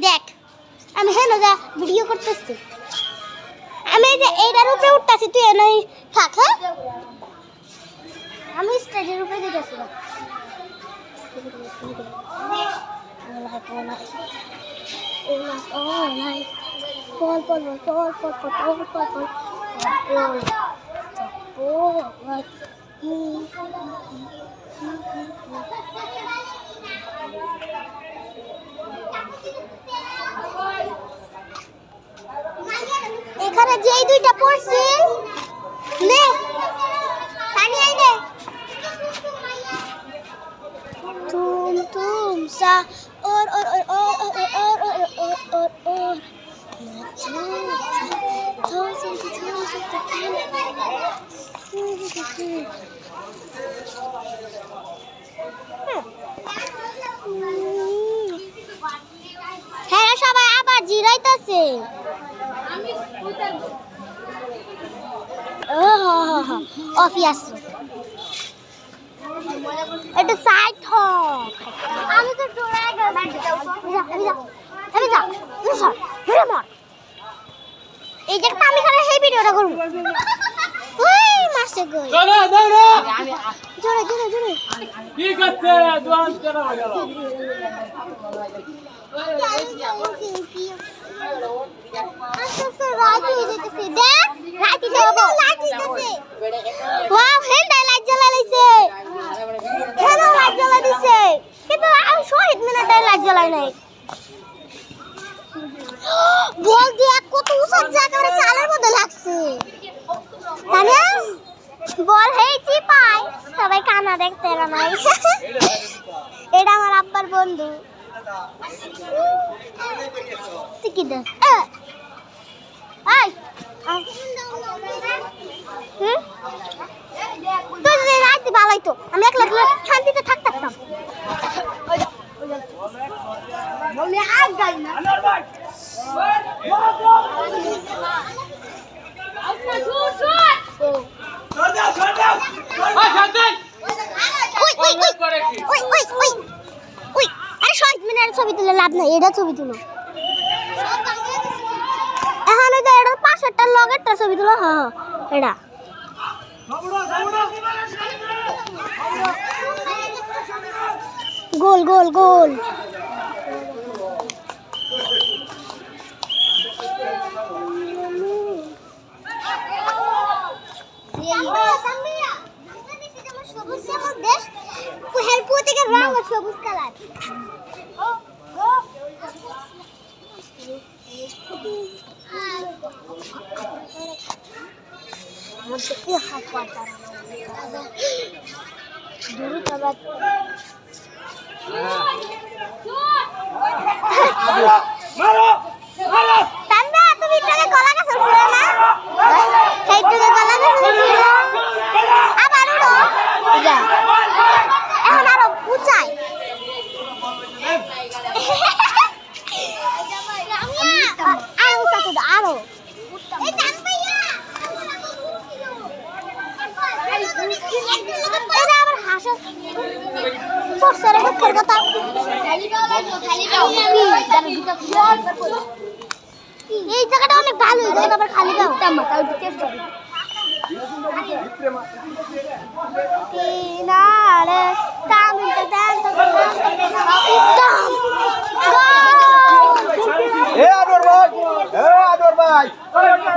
দেখ আমি হেন যা ভিডিও করতেছি আমি এই যে এইটার উপরে উঠতাছি তুই এনে থাক হ্যাঁ আমি স্টেজের উপরে যেতেছি এখানে যেই দুইটা পড়ছি নে পানি আইনে তুম তুম সা और হ্যাঁ সবাই আবার জিরাইতেছে অফিস এটা সাইড আমি তো ডোরায় গেল আমি যা তুই সর ধরে মর এই যে আমি খালি সেই ভিডিওটা করব ওই মাসে গই চলো দৌড়ো জোরে জোরে জোরে ঠিক আছে দোয়ান চলো গেল আচ্ছা রাত হয়ে যেতেছে দেখ রাত যাবো লাইট দিতেছে ওয়াও হেন্ডা লাইট জ্বালাইছে কেন লাইট জ্বালা দিছে কিন্তু আমি শহীদ মিনারটা লাইট জ্বালাই নাই বল দিয়ে কত উঁচু জায়গায় চালের মধ্যে লাগছে জানো বল হেইছি পাই সবাই কানা দেখতে না নাই এটা আমার আব্বার বন্ধু তুই কি দেখ এই তুই যদি রাতে ভালোই তো আমি একলা শান্তিতে থাকতাম বলে আগ গাই না ছবি তুলে লাভ নাই এটা ছবি তুলো এখন ওই যে এটা পাশেরটার লগেরটা ছবি তুলো হ্যাঁ এটা গোল গোল গোল সবুজ কালার এই জায়গাটা অনেক ভালো এই জায়গাটা আবার খালি দাও তাও টেস্ট করি কিনারে তামিলটা দেন তো আদর ভাই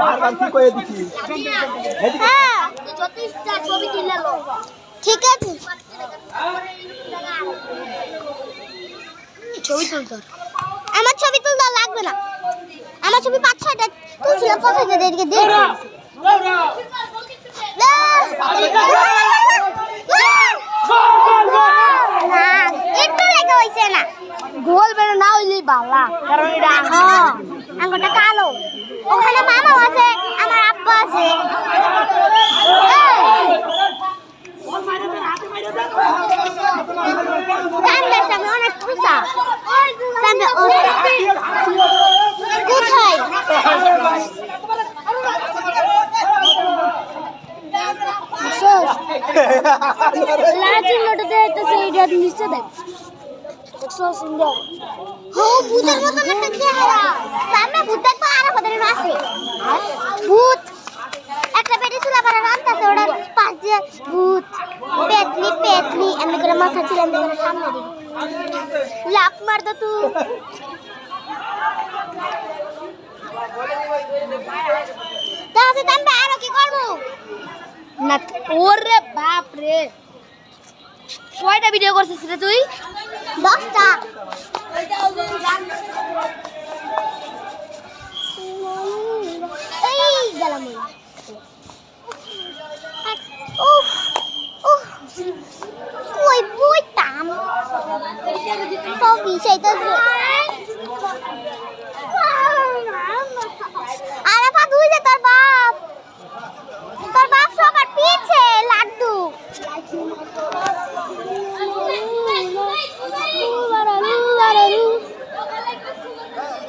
বারবার কি কইে দিছি হ্যাঁ যত ইচ্ছা ছবি তুলে লো ঠিক আছে ছবি তুলতে আমার ছবি তুলতে লাগবে না আমার ছবি 5-6টা তুলছিলাম কোথায় যে এদিকে দেখ না একটু লেগে হইছে না গোল বের না হইলেই বালা কারণ এটা হ্যাঁ আঙ্গুরটা কালো ওখানে মামা আছে আমার আব্বা আছে আমি অনেক খুশি চিহ্নটা দেখাইতেছে এইটা নিচে দেখ দেখছো সুন্দর ও ভূতের মতন একটা চেহারা সামনে ভূত দেখো আর আমাদের আছে ভূত একটা পেটে চুলা পারা রান্তাছে ওটা পাঁচ দিয়ে ভূত পেতনি পেতনি এমনি করে মাথা ছিলেন দেখে সামনে দিকে লাফ মার দো তুই তাহলে তাম্বে আরো কি করবো না ওরে বাপ রে কয়টা ভিডিও করছিস রে তুই 10টা এই গেলাম উফ উফ কই বইতাম সব বিষয়টা